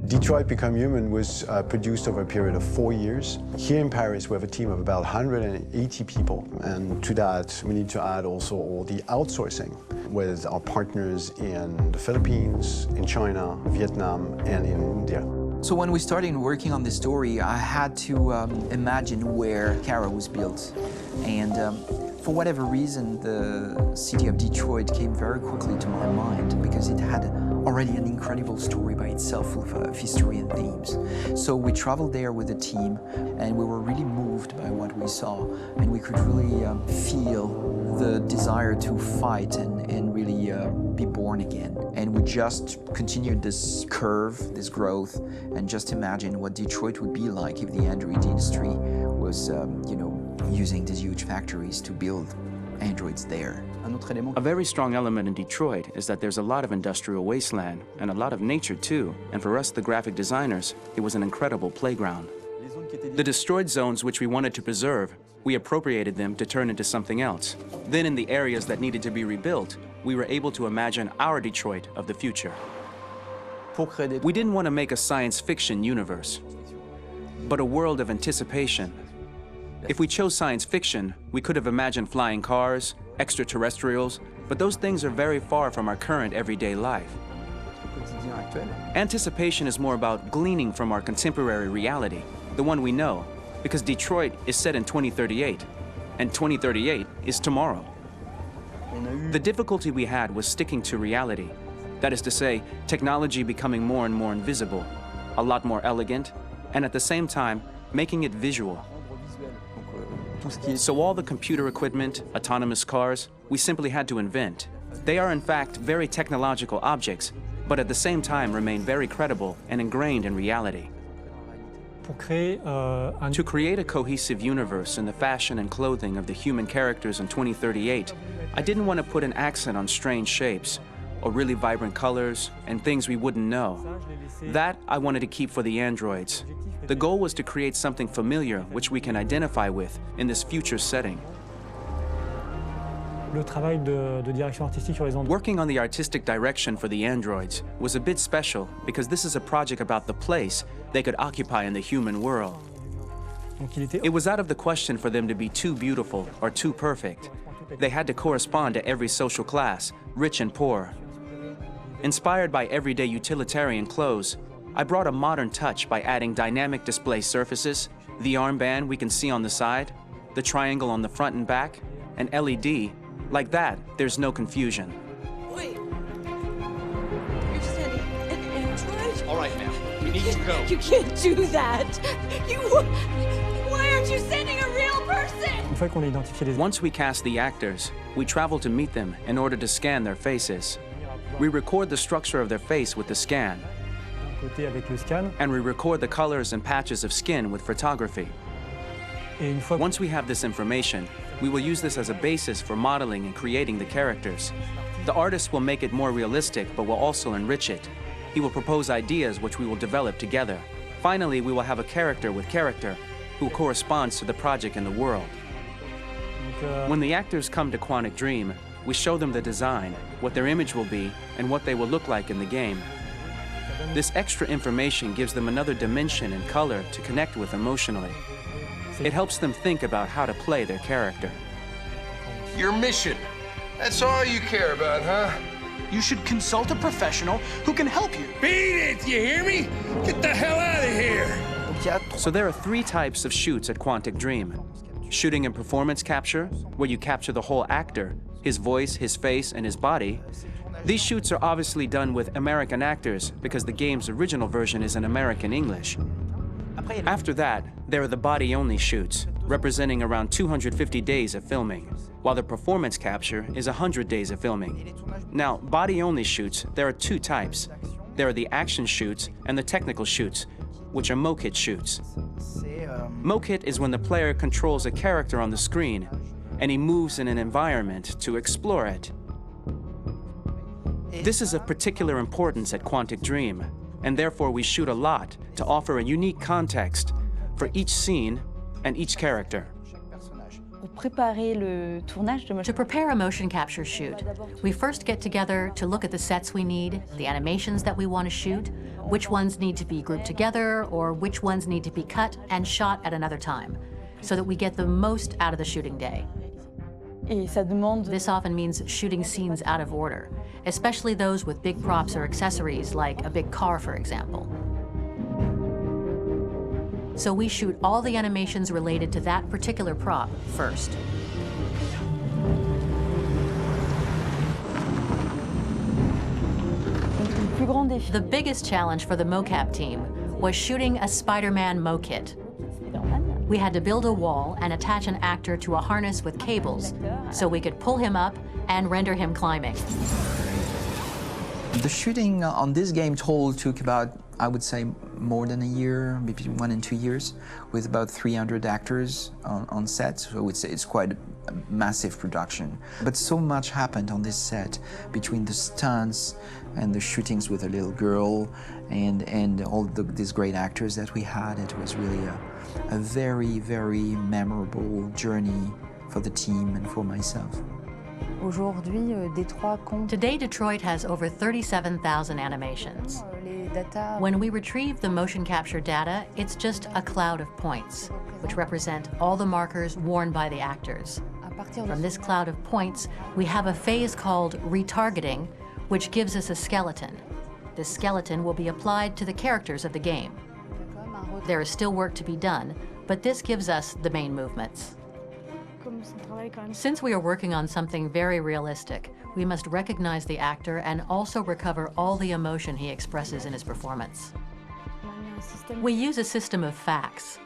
Detroit Become Human was produced over a period of 4 years. Here in Paris, we have a team of about 180 people. And to that, we need to add also all the outsourcing with our partners in the Philippines, in China, Vietnam, and in India. So when we started working on this story, I had to imagine where Kara was built. And for whatever reason, the city of Detroit came very quickly to my mind because it had already an incredible story by itself of history and themes. So we traveled there with the team, and we were really moved by what we saw, and we could really feel the desire to fight and really be born again. And we just continued this curve, this growth, and just imagine what Detroit would be like if the android industry was, using these huge factories to build androids there. A very strong element in Detroit is that there's a lot of industrial wasteland and a lot of nature too, and for us, the graphic designers, it was an incredible playground. The destroyed zones which we wanted to preserve, we appropriated them to turn into something else. Then in the areas that needed to be rebuilt, we were able to imagine our Detroit of the future. We didn't want to make a science fiction universe, but a world of anticipation. If we chose science fiction, we could have imagined flying cars, extraterrestrials, but those things are very far from our current everyday life. Anticipation is more about gleaning from our contemporary reality, the one we know, because Detroit is set in 2038, and 2038 is tomorrow. The difficulty we had was sticking to reality. That is to say, technology becoming more and more invisible, a lot more elegant, and at the same time, making it visual. So all the computer equipment, autonomous cars, we simply had to invent. They are in fact very technological objects, but at the same time remain very credible and ingrained in reality. To create a cohesive universe in the fashion and clothing of the human characters in 2038, I didn't want to put an accent on strange shapes, or really vibrant colors, and things we wouldn't know. That I wanted to keep for the androids. The goal was to create something familiar which we can identify with in this future setting. Working on the artistic direction for the androids was a bit special because this is a project about the place they could occupy in the human world. It was out of the question for them to be too beautiful or too perfect. They had to correspond to every social class, rich and poor. Inspired by everyday utilitarian clothes, I brought a modern touch by adding dynamic display surfaces, the armband we can see on the side, the triangle on the front and back, an LED. Like that, there's no confusion. Wait. You're sending an android? All right, ma'am. We need to go. You can't do that. Why aren't you sending a real person? Once we cast the actors, we travel to meet them in order to scan their faces. We record the structure of their face with the scan. And we record the colors and patches of skin with photography. Once we have this information, we will use this as a basis for modeling and creating the characters. The artist will make it more realistic, but will also enrich it. He will propose ideas which we will develop together. Finally, we will have a character with character who corresponds to the project and the world. When the actors come to Quantic Dream, we show them the design, what their image will be, and what they will look like in the game. This extra information gives them another dimension and color to connect with emotionally. It helps them think about how to play their character. Your mission. That's all you care about, huh? You should consult a professional who can help you. Beat it, you hear me? Get the hell out of here! So there are 3 types of shoots at Quantic Dream. Shooting and performance capture, where you capture the whole actor, his voice, his face, and his body. These shoots are obviously done with American actors because the game's original version is in American English. After that, there are the body-only shoots, representing around 250 days of filming, while the performance capture is 100 days of filming. Now, body-only shoots, there are 2 types. There are the action shoots and the technical shoots, which are mokit shoots. Mokit is when the player controls a character on the screen, and he moves in an environment to explore it. This is of particular importance at Quantic Dream, and therefore we shoot a lot to offer a unique context for each scene and each character. To prepare a motion capture shoot, we first get together to look at the sets we need, the animations that we want to shoot, which ones need to be grouped together, or which ones need to be cut and shot at another time, so that we get the most out of the shooting day. This often means shooting scenes out of order, especially those with big props or accessories, like a big car, for example. So we shoot all the animations related to that particular prop first. The biggest challenge for the mocap team was shooting a Spider-Man mo-kit. We had to build a wall and attach an actor to a harness with cables so we could pull him up and render him climbing. The shooting on this game took about, I would say, more than a year, between 1 and 2 years, with about 300 actors on set. So it's quite a massive production. But so much happened on this set, between the stunts and the shootings with a little girl and all these great actors that we had. It was really a very, very memorable journey for the team and for myself. Today, Detroit has over 37,000 animations. When we retrieve the motion capture data, it's just a cloud of points, which represent all the markers worn by the actors. From this cloud of points, we have a phase called retargeting, which gives us a skeleton. This skeleton will be applied to the characters of the game. There is still work to be done, but this gives us the main movements. Since we are working on something very realistic, we must recognize the actor and also recover all the emotion he expresses in his performance. We use a system of facts,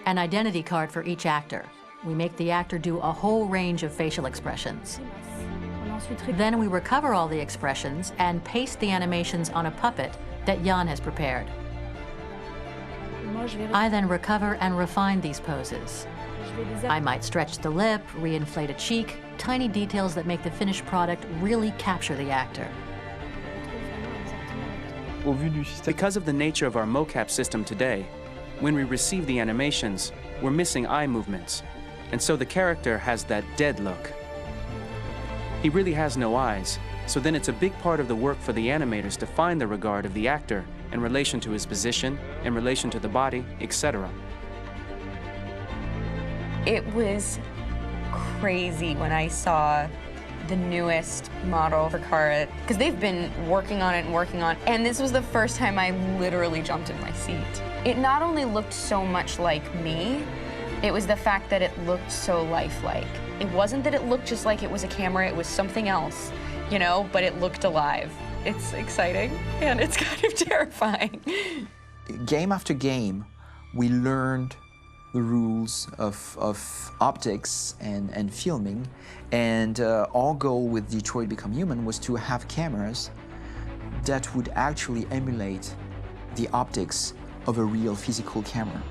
an identity card for each actor. We make the actor do a whole range of facial expressions. Then we recover all the expressions and paste the animations on a puppet that Jan has prepared. I then recover and refine these poses. I might stretch the lip, re-inflate a cheek, tiny details that make the finished product really capture the actor. Because of the nature of our mocap system today, when we receive the animations, we're missing eye movements, and so the character has that dead look. He really has no eyes, so then it's a big part of the work for the animators to find the regard of the actor in relation to his position, in relation to the body, etc. It was crazy when I saw the newest model for Kara, because they've been working on it, and this was the first time I literally jumped in my seat. It not only looked so much like me, it was the fact that it looked so lifelike. It wasn't that it looked just like it was a camera, it was something else, you know, but it looked alive. It's exciting, and it's kind of terrifying. Game after game, we learned the rules of optics and filming, and our goal with Detroit Become Human was to have cameras that would actually emulate the optics of a real physical camera.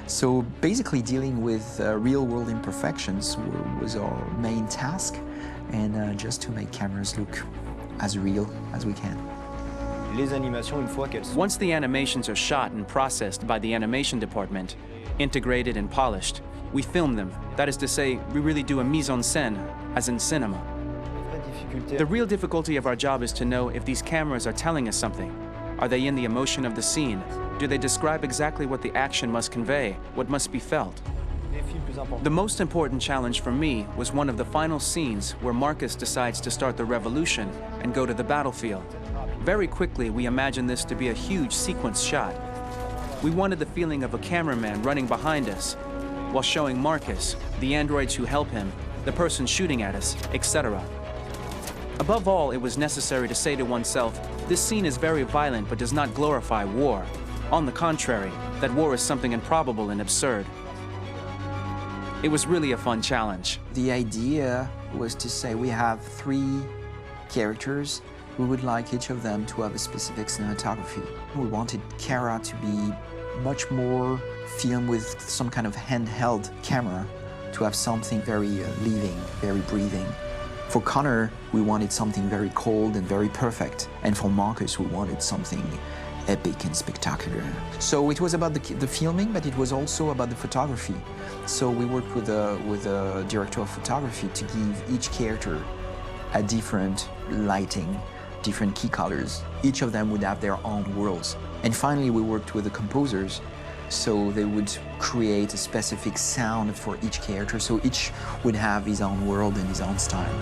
So basically dealing with real-world imperfections was our main task, and just to make cameras look as real as we can. Once the animations are shot and processed by the animation department, integrated and polished, we film them. That is to say, we really do a mise en scène, as in cinema. The real difficulty of our job is to know if these cameras are telling us something. Are they in the emotion of the scene? Do they describe exactly what the action must convey, what must be felt? The most important challenge for me was one of the final scenes where Marcus decides to start the revolution and go to the battlefield. Very quickly, we imagined this to be a huge sequence shot. We wanted the feeling of a cameraman running behind us while showing Marcus, the androids who help him, the person shooting at us, etc. Above all, it was necessary to say to oneself, this scene is very violent but does not glorify war. On the contrary, that war is something improbable and absurd. It was really a fun challenge. The idea was to say we have 3 characters. We would like each of them to have a specific cinematography. We wanted Kara to be much more filmed with some kind of handheld camera, to have something very living, very breathing. For Connor, we wanted something very cold and very perfect. And for Marcus, we wanted something epic and spectacular. So it was about the filming, but it was also about the photography. So we worked with a director of photography to give each character a different lighting, different key colors. Each of them would have their own worlds. And finally, we worked with the composers, so they would create a specific sound for each character, so each would have his own world and his own style.